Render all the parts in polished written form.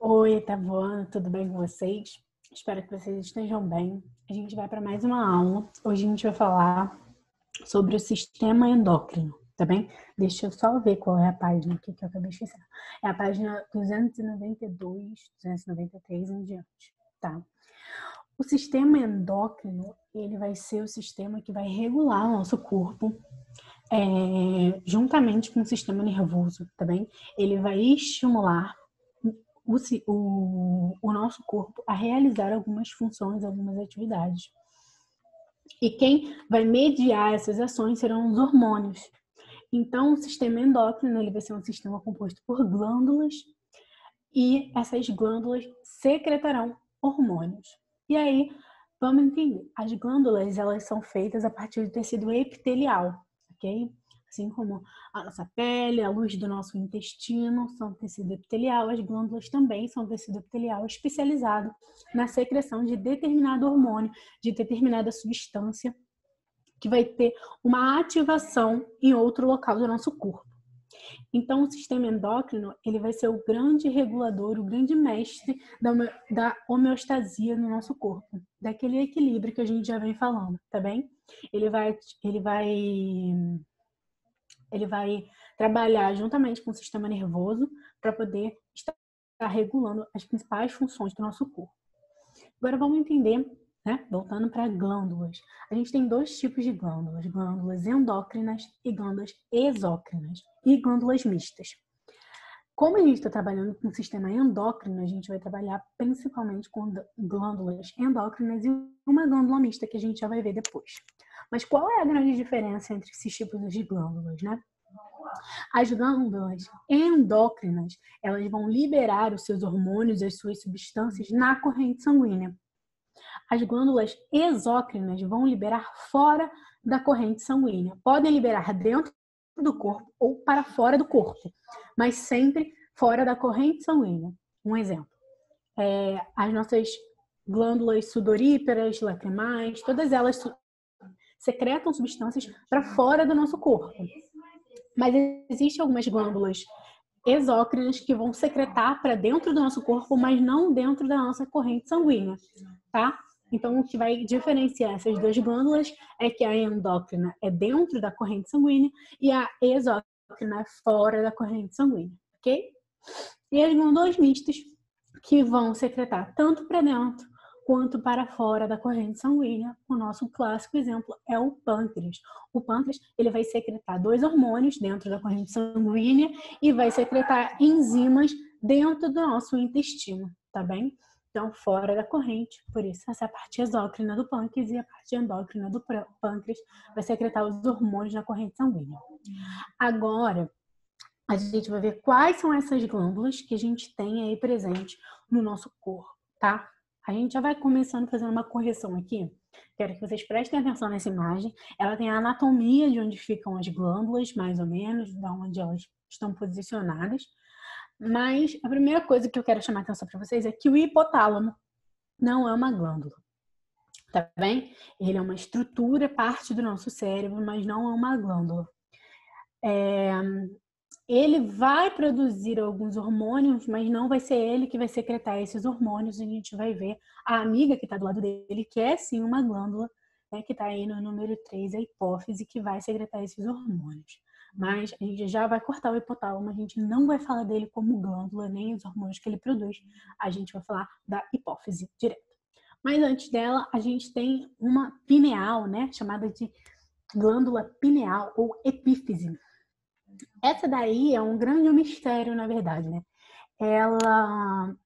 Oi, tá voando, tudo bem com vocês? Espero que vocês estejam bem. A gente vai para mais uma aula. Hoje a gente vai falar sobre o sistema endócrino, tá bem? Deixa eu só ver qual é a página aqui que eu acabei esquecendo. É a página 292, 293 em diante, tá? O sistema endócrino, ele vai ser o sistema que vai regular o nosso corpo, juntamente com o sistema nervoso, tá bem? Ele vai estimular o nosso corpo a realizar algumas funções, algumas atividades. E quem vai mediar essas ações serão os hormônios. Então, o sistema endócrino ele vai ser um sistema composto por glândulas e essas glândulas secretarão hormônios. E aí, vamos entender. As glândulas, elas são feitas a partir do tecido epitelial, ok? Assim como a nossa pele, a luz do nosso intestino são tecido epitelial, as glândulas também são tecido epitelial especializado na secreção de determinado hormônio, de determinada substância que vai ter uma ativação em outro local do nosso corpo. Então, o sistema endócrino ele vai ser o grande regulador, o grande mestre da homeostasia no nosso corpo, daquele equilíbrio que a gente já vem falando, tá bem? Ele vai trabalhar juntamente com o sistema nervoso para poder estar regulando as principais funções do nosso corpo. Agora vamos entender, né? Voltando para glândulas. A gente tem dois tipos de glândulas: glândulas endócrinas e glândulas exócrinas, e glândulas mistas. Como a gente está trabalhando com o sistema endócrino, a gente vai trabalhar principalmente com glândulas endócrinas e uma glândula mista, que a gente já vai ver depois. Mas qual é a grande diferença entre esses tipos de glândulas, né? As glândulas endócrinas, elas vão liberar os seus hormônios e as suas substâncias na corrente sanguínea. As glândulas exócrinas vão liberar fora da corrente sanguínea. Podem liberar dentro do corpo ou para fora do corpo, mas sempre fora da corrente sanguínea. Um exemplo, as nossas glândulas sudoríparas, lacrimais, todas elas secretam substâncias para fora do nosso corpo. Mas existem algumas glândulas exócrinas que vão secretar para dentro do nosso corpo, mas não dentro da nossa corrente sanguínea, tá? Então, o que vai diferenciar essas duas glândulas é que a endócrina é dentro da corrente sanguínea e a exócrina é fora da corrente sanguínea, ok? E as glândulas mistas, que vão secretar tanto para dentro quanto para fora da corrente sanguínea. O nosso clássico exemplo é o pâncreas. O pâncreas ele vai secretar dois hormônios dentro da corrente sanguínea e vai secretar enzimas dentro do nosso intestino, tá bem? Então, fora da corrente, por isso essa é a parte exócrina do pâncreas e a parte endócrina do pâncreas vai secretar os hormônios na corrente sanguínea. Agora, a gente vai ver quais são essas glândulas que a gente tem aí presente no nosso corpo, tá? A gente já vai começando fazendo uma correção aqui. Quero que vocês prestem atenção nessa imagem. Ela tem a anatomia de onde ficam as glândulas, mais ou menos, de onde elas estão posicionadas. Mas a primeira coisa que eu quero chamar a atenção para vocês é que o hipotálamo não é uma glândula, tá bem? Ele é uma estrutura, parte do nosso cérebro, mas não é uma glândula. Ele vai produzir alguns hormônios, mas não vai ser ele que vai secretar esses hormônios. A gente vai ver a amiga que está do lado dele, que é sim uma glândula, né, que está aí no número 3, a hipófise, que vai secretar esses hormônios. Mas a gente já vai cortar o hipotálamo, a gente não vai falar dele como glândula, nem os hormônios que ele produz. A gente vai falar da hipófise direto. Mas antes dela, a gente tem uma pineal, né, chamada de glândula pineal ou epífise. Essa daí é um grande mistério, na verdade, né? Ela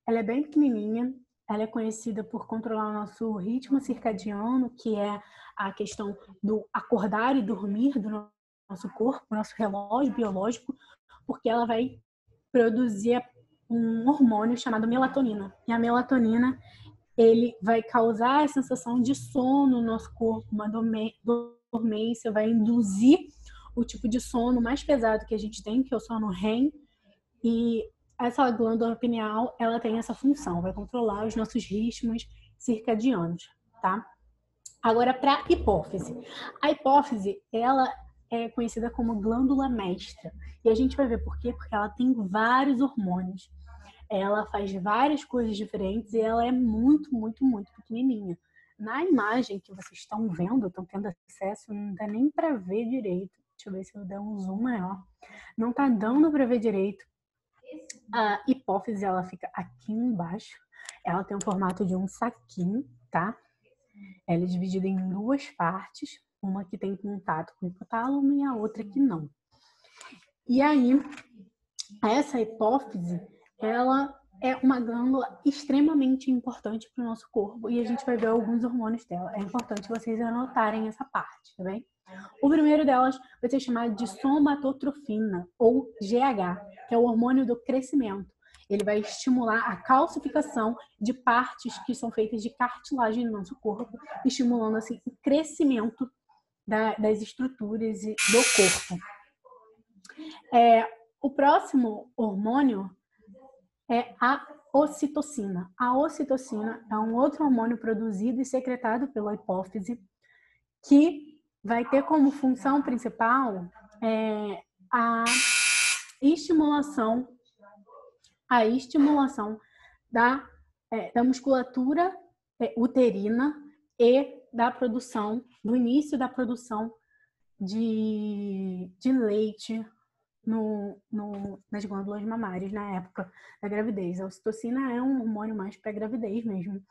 é bem pequenininha, ela é conhecida por controlar o nosso ritmo circadiano, que é a questão do acordar e dormir do nosso corpo, nosso relógio biológico, porque ela vai produzir um hormônio chamado melatonina. E a melatonina, ele vai causar a sensação de sono no nosso corpo, uma dormência, vai induzir o tipo de sono mais pesado que a gente tem, que é o sono REM, e essa glândula pineal, ela tem essa função, vai controlar os nossos ritmos circadianos, tá? Agora, para hipófise. A hipófise, ela é conhecida como glândula mestra, e a gente vai ver por quê, porque ela tem vários hormônios. ela faz várias coisas diferentes e ela é muito, muito, muito pequenininha. Na imagem que vocês estão vendo, estão tendo acesso, não dá nem para ver direito. Deixa eu ver se eu der um zoom maior. Não tá dando para ver direito. A hipófise, ela fica aqui embaixo. Ela tem o formato de um saquinho, tá? Ela é dividida em duas partes. Uma que tem contato com o hipotálamo e a outra que não. E aí, essa hipófise, ela é uma glândula extremamente importante para o nosso corpo e a gente vai ver alguns hormônios dela. É importante vocês anotarem essa parte, tá bem? O primeiro delas vai ser chamado de somatotrofina, ou GH, que é o hormônio do crescimento. Ele vai estimular a calcificação de partes que são feitas de cartilagem no nosso corpo, estimulando assim o crescimento das estruturas do corpo. O próximo hormônio é a ocitocina. A ocitocina é um outro hormônio produzido e secretado pela hipófise que vai ter como função principal a estimulação da musculatura uterina e do início da produção de leite nas glândulas mamárias na época da gravidez. A ocitocina é um hormônio mais para a gravidez mesmo,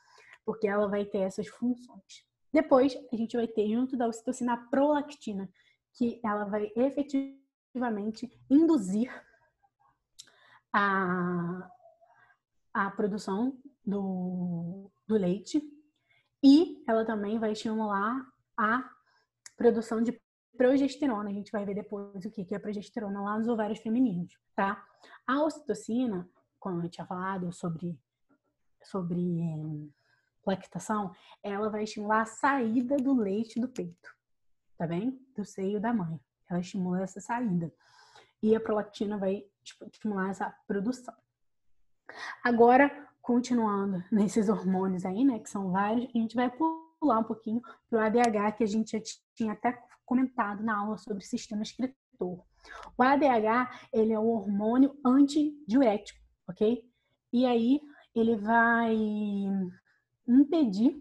porque ela vai ter essas funções. Depois, a gente vai ter junto da ocitocina a prolactina, que ela vai efetivamente induzir a produção do leite e ela também vai estimular a produção de progesterona. A gente vai ver depois o que é a progesterona lá nos ovários femininos, tá? A ocitocina, como eu tinha falado sobre lactação, ela vai estimular a saída do leite do peito, tá bem? Do seio da mãe. Ela estimula essa saída. E a prolactina vai estimular essa produção. Agora, continuando nesses hormônios aí, né, que são vários, a gente vai pular um pouquinho pro ADH, que a gente já tinha até comentado na aula sobre sistema excretor. O ADH, ele é um hormônio antidiurético, ok? E aí, ele vai impedir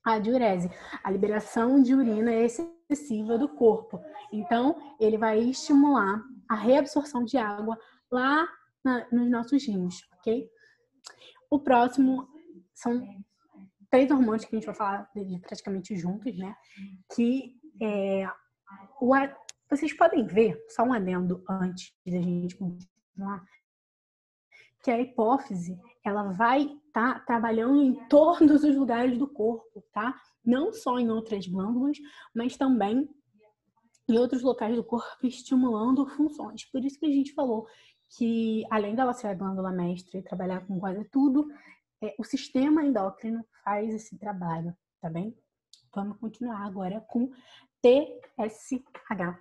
a diurese, a liberação de urina excessiva do corpo. Então, ele vai estimular a reabsorção de água lá nos nossos rins, ok? O próximo são 3 hormônios que a gente vai falar praticamente juntos, né? Que vocês podem ver, só um adendo antes da gente continuar, que a hipófise, ela vai estar trabalhando em todos os lugares do corpo, tá? Não só em outras glândulas, mas também em outros locais do corpo, estimulando funções. Por isso que a gente falou que, além dela ser a glândula mestre e trabalhar com quase tudo, o sistema endócrino faz esse trabalho, tá bem? Vamos continuar agora com TSH.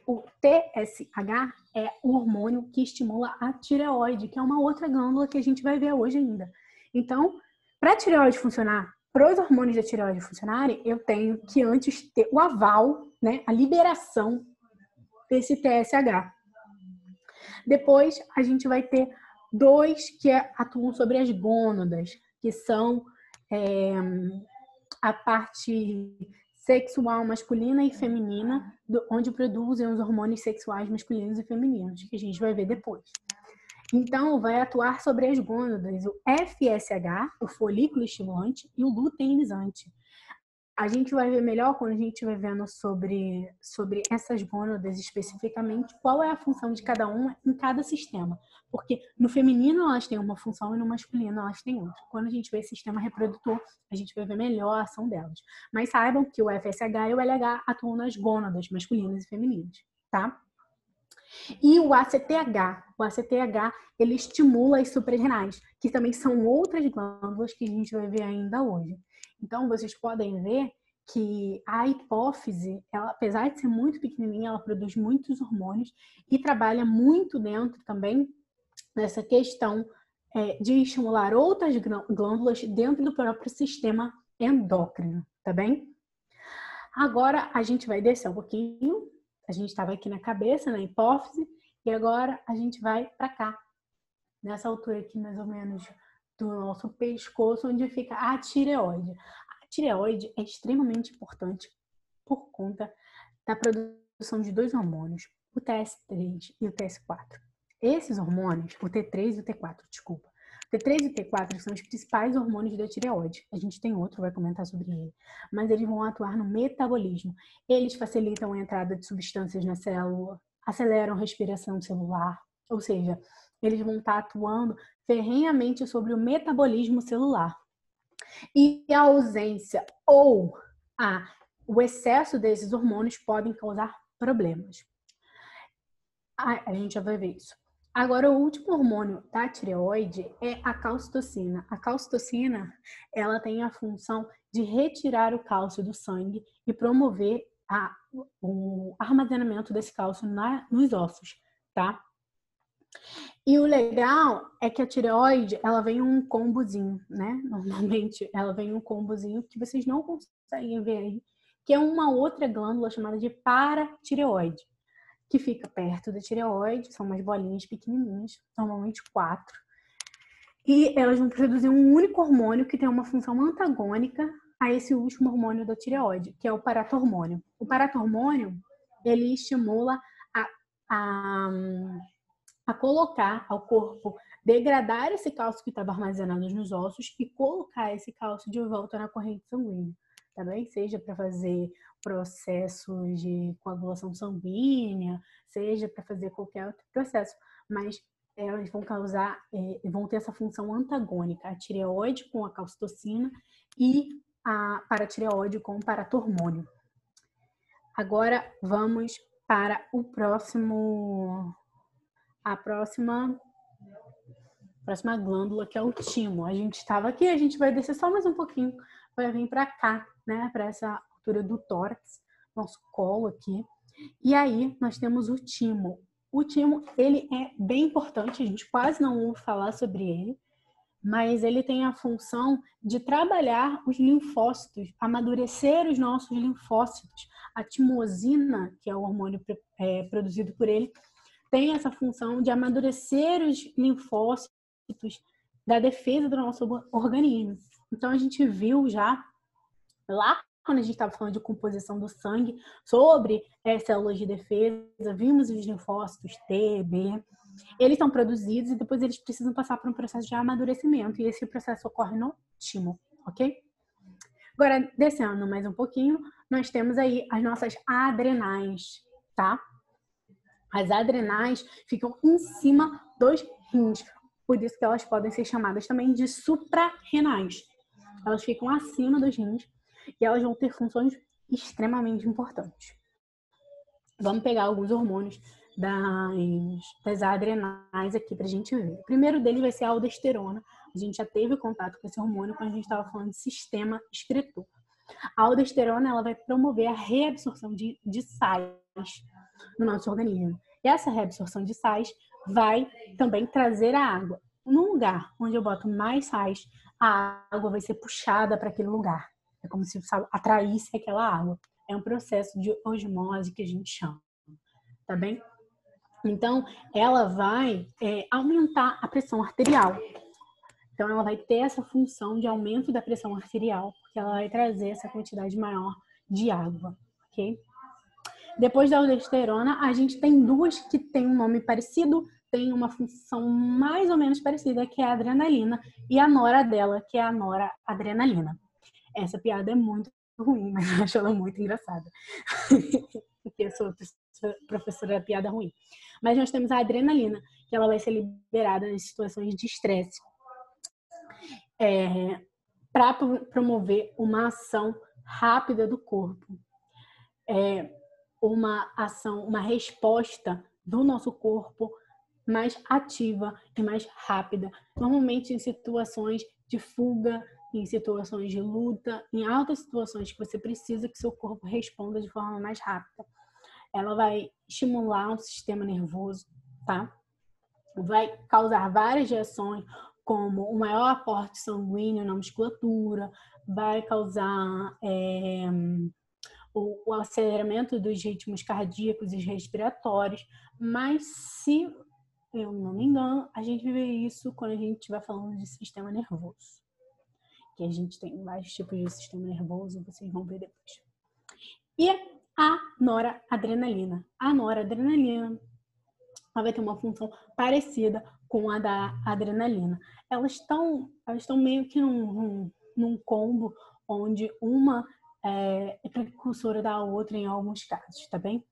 O TSH é o hormônio que estimula a tireoide, que é uma outra glândula que a gente vai ver hoje ainda. Então, para a tireoide funcionar, para os hormônios da tireoide funcionarem, eu tenho que antes ter o aval, né, a liberação desse TSH. Depois, a gente vai ter 2 que atuam sobre as gônadas, que são a parte sexual masculina e feminina, onde produzem os hormônios sexuais masculinos e femininos, que a gente vai ver depois. Então, vai atuar sobre as gônadas o FSH, o folículo estimulante, e o luteinizante. A gente vai ver melhor quando a gente vai vendo sobre essas gônadas especificamente, qual é a função de cada uma em cada sistema. Porque no feminino elas têm uma função e no masculino elas têm outra. Quando a gente vê sistema reprodutor, a gente vai ver melhor a ação delas. Mas saibam que o FSH e o LH atuam nas gônadas masculinas e femininas, tá? E o ACTH, ele estimula as suprarrenais, que também são outras glândulas que a gente vai ver ainda hoje. Então, vocês podem ver que a hipófise, ela, apesar de ser muito pequenininha, ela produz muitos hormônios e trabalha muito dentro também dessa questão de estimular outras glândulas dentro do próprio sistema endócrino, tá bem? Agora, a gente vai descer um pouquinho. A gente estava aqui na cabeça, na hipófise, e agora a gente vai para cá, nessa altura aqui, mais ou menos, do nosso pescoço, onde fica a tireoide. A tireoide é extremamente importante por conta da produção de dois hormônios, o TS3 e o TS4. Esses hormônios, o T3 e o T4, desculpa. O T3 e o T4 são os principais hormônios da tireoide. A gente tem outro, vai comentar sobre ele. Mas eles vão atuar no metabolismo. Eles facilitam a entrada de substâncias na célula, aceleram a respiração celular, ou seja, eles vão estar atuando ferrenhamente sobre o metabolismo celular. E a ausência ou o excesso desses hormônios podem causar problemas. A gente já vai ver isso. Agora, o último hormônio da tireoide é a calcitocina. A calcitocina, ela tem a função de retirar o cálcio do sangue e promover o armazenamento desse cálcio nos ossos, tá? E o legal é que a tireoide, ela vem um combozinho, né? Normalmente, ela vem um combozinho que vocês não conseguem ver aí, que é uma outra glândula chamada de paratireoide, que fica perto da tireoide, são umas bolinhas pequenininhas, normalmente 4. E elas vão produzir um único hormônio que tem uma função antagônica a esse último hormônio da tireoide, que é o paratormônio. O paratormônio, ele estimula a colocar ao corpo, degradar esse cálcio que estava armazenado nos ossos e colocar esse cálcio de volta na corrente sanguínea, tá bem? Seja para fazer processos de coagulação sanguínea, seja para fazer qualquer outro processo, mas elas vão ter essa função antagônica, a tireoide com a calcitocina e a paratireoide com o paratormônio. Agora vamos para a próxima glândula, que é o timo. A gente estava aqui, a gente vai descer só mais um pouquinho, vai vir para cá, né, para essa altura do tórax, nosso colo aqui. E aí nós temos o timo. O timo, ele é bem importante, a gente quase não ouve falar sobre ele, mas ele tem a função de trabalhar os linfócitos, amadurecer os nossos linfócitos. A timosina, que é o hormônio produzido por ele, tem essa função de amadurecer os linfócitos da defesa do nosso organismo. Então, a gente viu já lá quando a gente estava falando de composição do sangue, sobre células de defesa, vimos os linfócitos T, B, eles são produzidos e depois eles precisam passar por um processo de amadurecimento, e esse processo ocorre no timo, ok? Agora, descendo mais um pouquinho, nós temos aí as nossas adrenais, tá? As adrenais ficam em cima dos rins, por isso que elas podem ser chamadas também de suprarrenais. Elas ficam acima dos rins e elas vão ter funções extremamente importantes. Vamos pegar alguns hormônios das adrenais aqui pra gente ver. O primeiro deles vai ser a aldosterona. A gente já teve contato com esse hormônio quando a gente estava falando de sistema excretor. A aldosterona, ela vai promover a reabsorção de sais no nosso organismo. E essa reabsorção de sais vai também trazer a água. No lugar onde eu boto mais sais, a água vai ser puxada para aquele lugar. É como se atraísse aquela água. É um processo de osmose que a gente chama. Tá bem? Então, ela vai aumentar a pressão arterial. Então, ela vai ter essa função de aumento da pressão arterial, porque ela vai trazer essa quantidade maior de água, ok? Depois da aldosterona, a gente tem duas que têm um nome parecido, tem uma função mais ou menos parecida, que é a adrenalina, e a nora dela, que é a noradrenalina. Essa piada é muito ruim, mas eu acho ela muito engraçada. Porque eu sou professora da piada ruim. Mas nós temos a adrenalina, que ela vai ser liberada em situações de estresse, para promover uma ação rápida do corpo. Uma resposta do nosso corpo mais ativa e mais rápida. Normalmente em situações de fuga, em situações de luta, em altas situações que você precisa que seu corpo responda de forma mais rápida. Ela vai estimular o sistema nervoso, tá? Vai causar várias reações, como o maior aporte sanguíneo na musculatura, vai causar o aceleramento dos ritmos cardíacos e respiratórios, mas se eu não me engano, a gente vê isso quando a gente estiver falando de sistema nervoso. Que a gente tem vários tipos de sistema nervoso, vocês vão ver depois. E a noradrenalina. A noradrenalina ela vai ter uma função parecida com a da adrenalina. Elas estão meio que num combo onde uma é precursora da outra em alguns casos, tá bem?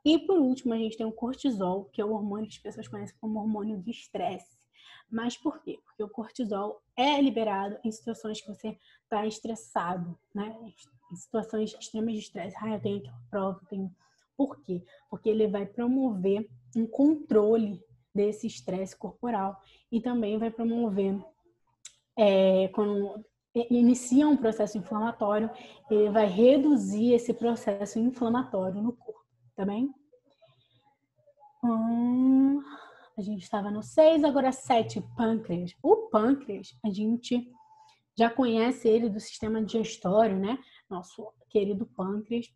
E por último, a gente tem o cortisol, que é o hormônio que as pessoas conhecem como hormônio do estresse. Mas por quê? Porque o cortisol é liberado em situações que você está estressado, né? Em situações extremas de estresse. Eu tenho aquela prova, Por quê? Porque ele vai promover um controle desse estresse corporal e também vai promover, quando inicia um processo inflamatório, ele vai reduzir esse processo inflamatório no corpo, tá bem? A gente estava no 6, agora 7, pâncreas. O pâncreas, a gente já conhece ele do sistema digestório, né? Nosso querido pâncreas.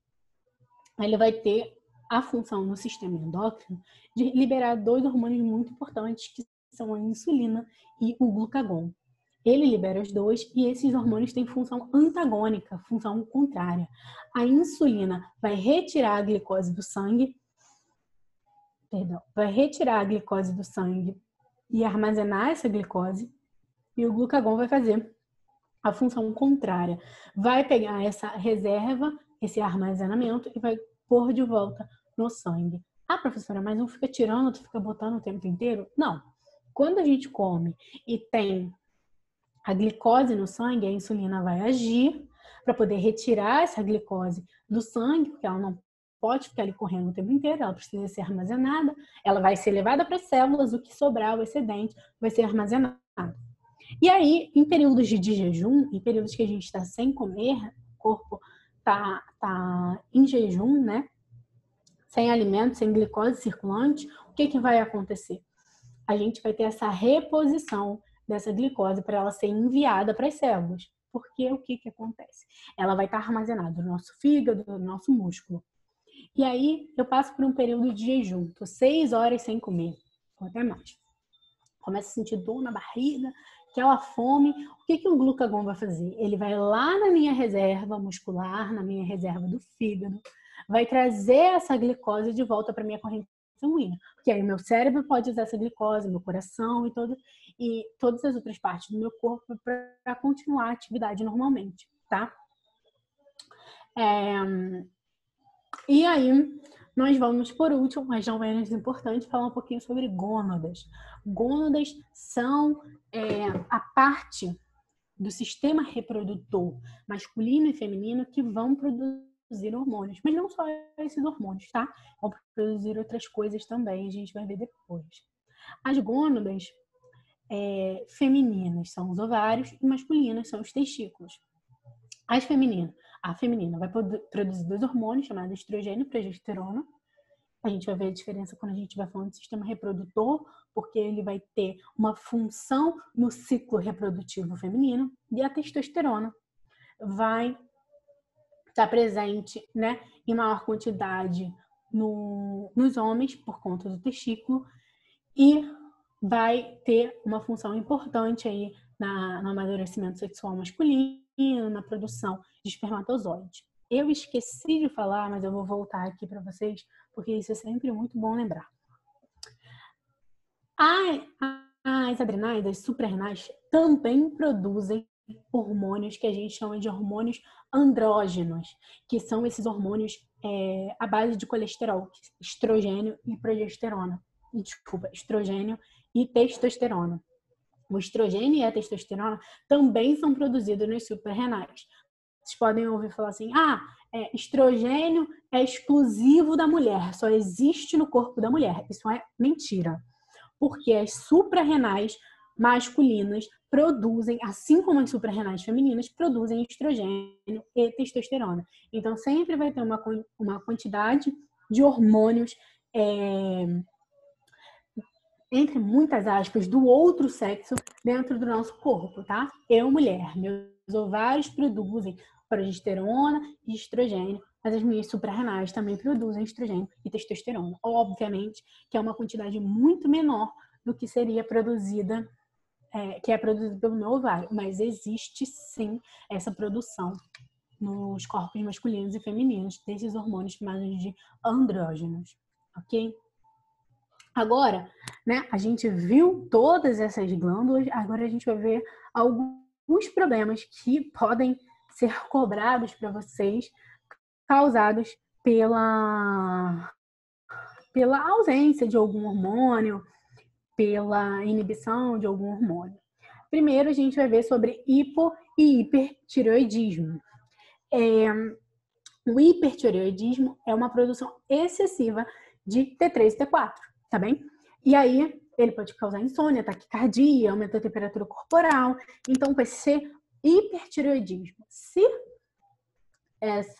Ele vai ter a função no sistema endócrino de liberar 2 hormônios muito importantes, que são a insulina e o glucagon. Ele libera os 2 e esses hormônios têm função antagônica, função contrária. A insulina vai retirar a glicose do sangue, vai retirar a glicose do sangue e armazenar essa glicose, e o glucagon vai fazer a função contrária. Vai pegar essa reserva, esse armazenamento, e vai pôr de volta no sangue. Professora, mas não fica tirando, tu fica botando o tempo inteiro? Não. Quando a gente come e tem a glicose no sangue, a insulina vai agir para poder retirar essa glicose do sangue, porque ela não pode ficar ali correndo o tempo inteiro, ela precisa ser armazenada, ela vai ser levada para as células, o que sobrar, o excedente, vai ser armazenado. E aí, em períodos de jejum, em períodos que a gente está sem comer, o corpo tá em jejum, né? Sem alimento, sem glicose circulante, o que vai acontecer? A gente vai ter essa reposição dessa glicose para ela ser enviada para as células. Porque o que acontece? Ela vai estar armazenada no nosso fígado, no nosso músculo. E aí, eu passo por um período de jejum. Estou 6 horas sem comer, ou até mais. Começo a sentir dor na barriga, aquela fome. O que o glucagon vai fazer? Ele vai lá na minha reserva muscular, na minha reserva do fígado, vai trazer essa glicose de volta para minha corrente sanguínea. Porque aí o meu cérebro pode usar essa glicose, meu coração e todas as outras partes do meu corpo para continuar a atividade normalmente, tá? E aí, nós vamos, por último, mas não menos importante, falar um pouquinho sobre gônadas. Gônadas são a parte do sistema reprodutor masculino e feminino que vão produzir hormônios. Mas não só esses hormônios, tá? Vão produzir outras coisas também, a gente vai ver depois. As gônadas femininas são os ovários e masculinas são os testículos. A feminina vai produzir 2 hormônios chamados estrogênio e progesterona. A gente vai ver a diferença quando a gente vai falando do sistema reprodutor, porque ele vai ter uma função no ciclo reprodutivo feminino, e a testosterona vai estar presente, né, em maior quantidade nos homens por conta do testículo e vai ter uma função importante aí no amadurecimento sexual masculino, na produção de espermatozoides. Eu esqueci de falar, mas eu vou voltar aqui para vocês, porque isso é sempre muito bom lembrar. As adrenais, as suprarrenais, também produzem hormônios que a gente chama de hormônios andrógenos, que são esses hormônios à base de colesterol, estrogênio e progesterona. Estrogênio e testosterona. O estrogênio e a testosterona também são produzidos nas suprarrenais. Vocês podem ouvir falar assim, estrogênio é exclusivo da mulher, só existe no corpo da mulher. Isso é mentira. Porque as suprarrenais masculinas produzem, assim como as suprarrenais femininas, produzem estrogênio e testosterona. Então, sempre vai ter uma quantidade de hormônios, entre muitas aspas, do outro sexo dentro do nosso corpo, tá? Eu, mulher, meus ovários produzem progesterona e estrogênio, mas as mulheres suprarrenais também produzem estrogênio e testosterona. Obviamente que é uma quantidade muito menor do que seria produzida, que é produzida pelo meu ovário, mas existe sim essa produção nos corpos masculinos e femininos desses hormônios chamados de andrógenos, ok? Agora, né, a gente viu todas essas glândulas, agora a gente vai ver alguns problemas que podem ser cobrados para vocês, causados pela ausência de algum hormônio, pela inibição de algum hormônio. Primeiro, a gente vai ver sobre hipo e hipertireoidismo. O hipertireoidismo é uma produção excessiva de T3 e T4, tá bem? E aí, ele pode causar insônia, taquicardia, aumento da temperatura corporal. Então, vai ser hipertireoidismo. Se essas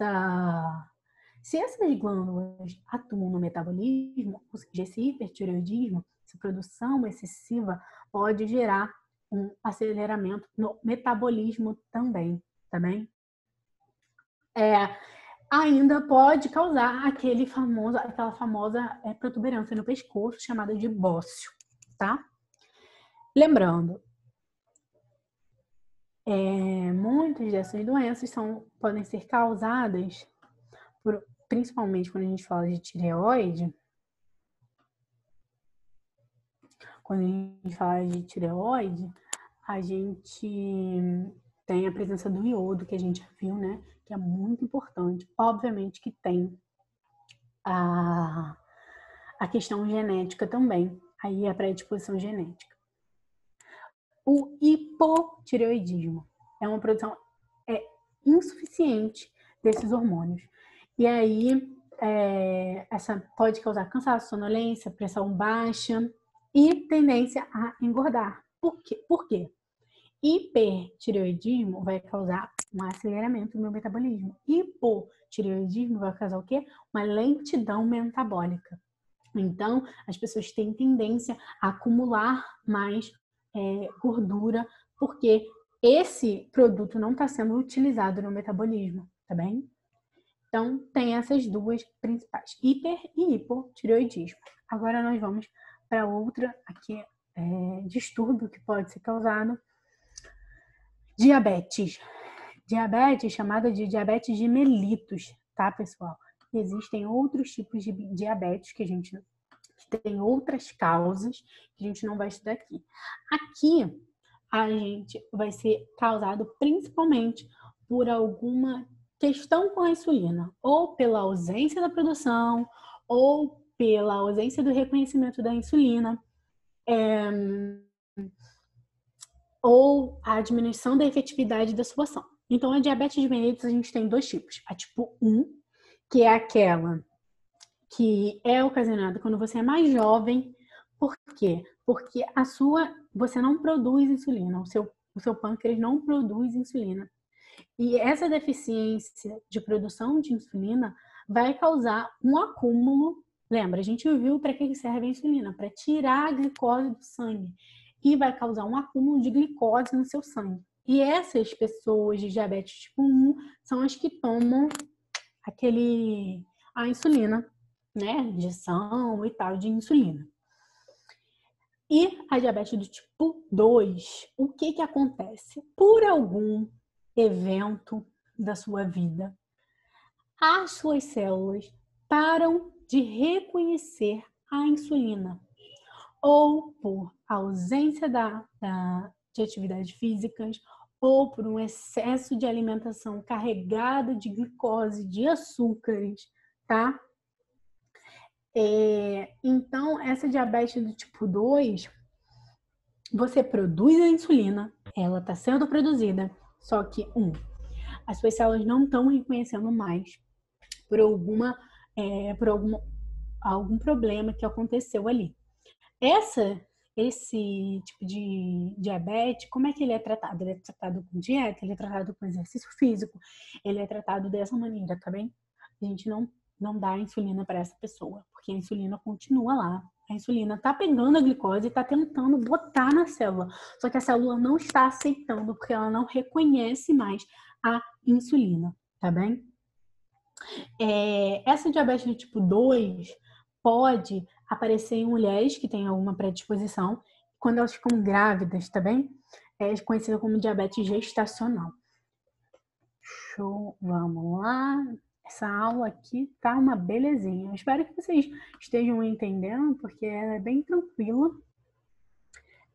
glândulas atuam no metabolismo, ou seja, esse hipertireoidismo, essa produção excessiva, pode gerar um aceleramento no metabolismo também, tá bem? Ainda pode causar aquela famosa protuberância no pescoço, chamada de bócio, tá? Lembrando, muitas dessas doenças podem ser causadas principalmente quando a gente fala de tireoide. Quando a gente fala de tireoide, a gente tem a presença do iodo, que a gente já viu, né? Que é muito importante. Obviamente que tem a questão genética também. Aí a predisposição genética. O hipotireoidismo é uma produção insuficiente desses hormônios. E aí, essa pode causar cansaço, sonolência, pressão baixa e tendência a engordar. Por quê? Hipertireoidismo vai causar um aceleramento do meu metabolismo. Hipotireoidismo vai causar o quê? Uma lentidão metabólica. Então, as pessoas têm tendência a acumular mais gordura, porque esse produto não está sendo utilizado no metabolismo, tá bem? Então, tem essas duas principais, hiper e hipotireoidismo. Agora nós vamos para outra aqui, distúrbio que pode ser causado. Diabetes. Diabetes chamada de diabetes de mellitus, tá, pessoal? Existem outros tipos de diabetes que tem outras causas que a gente não vai estudar aqui. Aqui, a gente vai ser causado principalmente por alguma questão com a insulina, ou pela ausência da produção, ou pela ausência do reconhecimento da insulina, ou a diminuição da efetividade da sua ação. Então, a diabetes de mellitus a gente tem dois tipos. A tipo 1, que é aquela que é ocasionada quando você é mais jovem. Por quê? Porque você não produz insulina, o seu pâncreas não produz insulina. E essa deficiência de produção de insulina vai causar um acúmulo. Lembra, a gente viu para que serve a insulina? Para tirar a glicose do sangue. E vai causar um acúmulo de glicose no seu sangue. E essas pessoas de diabetes tipo 1 são as que tomam a insulina, né? Injeção e tal de insulina. E a diabetes do tipo 2, o que acontece? Por algum evento da sua vida, as suas células param de reconhecer a insulina, ou por ausência de atividades físicas, ou por um excesso de alimentação carregada de glicose, de açúcares, tá? Então, essa diabetes do tipo 2, você produz a insulina, ela está sendo produzida, só que, as suas células não estão reconhecendo mais por algum problema que aconteceu ali. Esse tipo de diabetes, como é que ele é tratado? Ele é tratado com dieta, ele é tratado com exercício físico, ele é tratado dessa maneira, tá bem? A gente não dá insulina para essa pessoa, porque a insulina continua lá. A insulina tá pegando a glicose e tá tentando botar na célula, só que a célula não está aceitando, porque ela não reconhece mais a insulina, tá bem? Essa diabetes do tipo 2 pode aparecer em mulheres que têm alguma predisposição quando elas ficam grávidas, tá bem? É conhecida como diabetes gestacional. Show, vamos lá. Essa aula aqui tá uma belezinha. Eu espero que vocês estejam entendendo, porque ela é bem tranquila.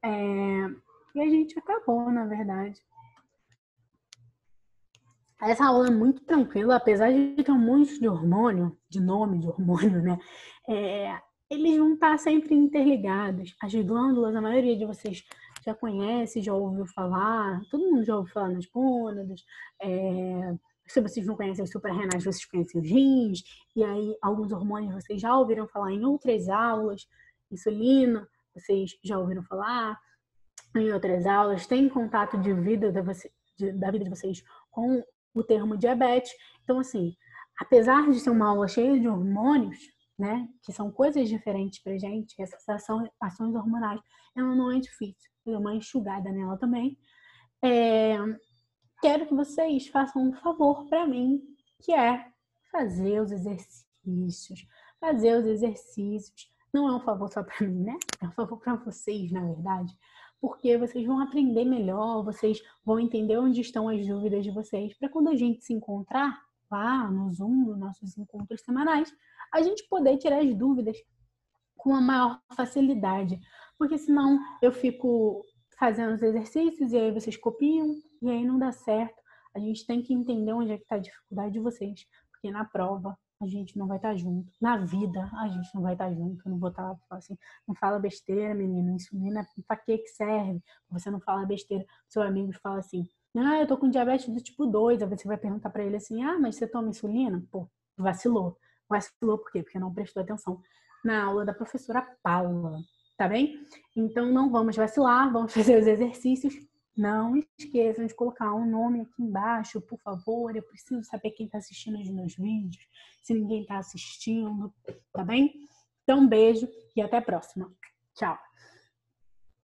E a gente acabou, na verdade. Essa aula é muito tranquila, apesar de ter um monte de hormônio, de nome de hormônio, né? Eles vão estar sempre interligados. As glândulas, a maioria de vocês já conhece, já ouviu falar, todo mundo já ouviu falar nas gônadas. Se vocês não conhecem os suprarrenais, vocês conhecem os rins, e aí alguns hormônios vocês já ouviram falar em outras aulas. Insulina, vocês já ouviram falar em outras aulas. Tem contato de vida da vida de vocês com o termo diabetes. Então, assim, apesar de ser uma aula cheia de hormônios, né, que são coisas diferentes pra gente, essas ações hormonais, ela não é difícil. Eu dou uma enxugada nela também. Quero que vocês façam um favor para mim, que é fazer os exercícios. Fazer os exercícios não é um favor só para mim, né? É um favor para vocês, na verdade. Porque vocês vão aprender melhor, vocês vão entender onde estão as dúvidas de vocês, para quando a gente se encontrar lá no Zoom, nos nossos encontros semanais, a gente poder tirar as dúvidas com a maior facilidade. Porque senão eu fico fazendo os exercícios e aí vocês copiam e aí não dá certo. A gente tem que entender onde é que está a dificuldade de vocês, porque na prova a gente não vai estar junto. Na vida a gente não vai estar junto. Eu não vou estar lá falar assim, não fala besteira, menino, insulina para que serve? Você não fala besteira. Seu amigo fala assim, eu tô com diabetes do tipo 2. Aí você vai perguntar para ele assim, mas você toma insulina? Pô, vacilou. Vacilou por quê? Porque não prestou atenção na aula da professora Paula, tá bem? Então não vamos vacilar, vamos fazer os exercícios. Não esqueçam de colocar um nome aqui embaixo, por favor. Eu preciso saber quem está assistindo os meus vídeos, se ninguém está assistindo, tá bem? Então, um beijo e até a próxima. Tchau!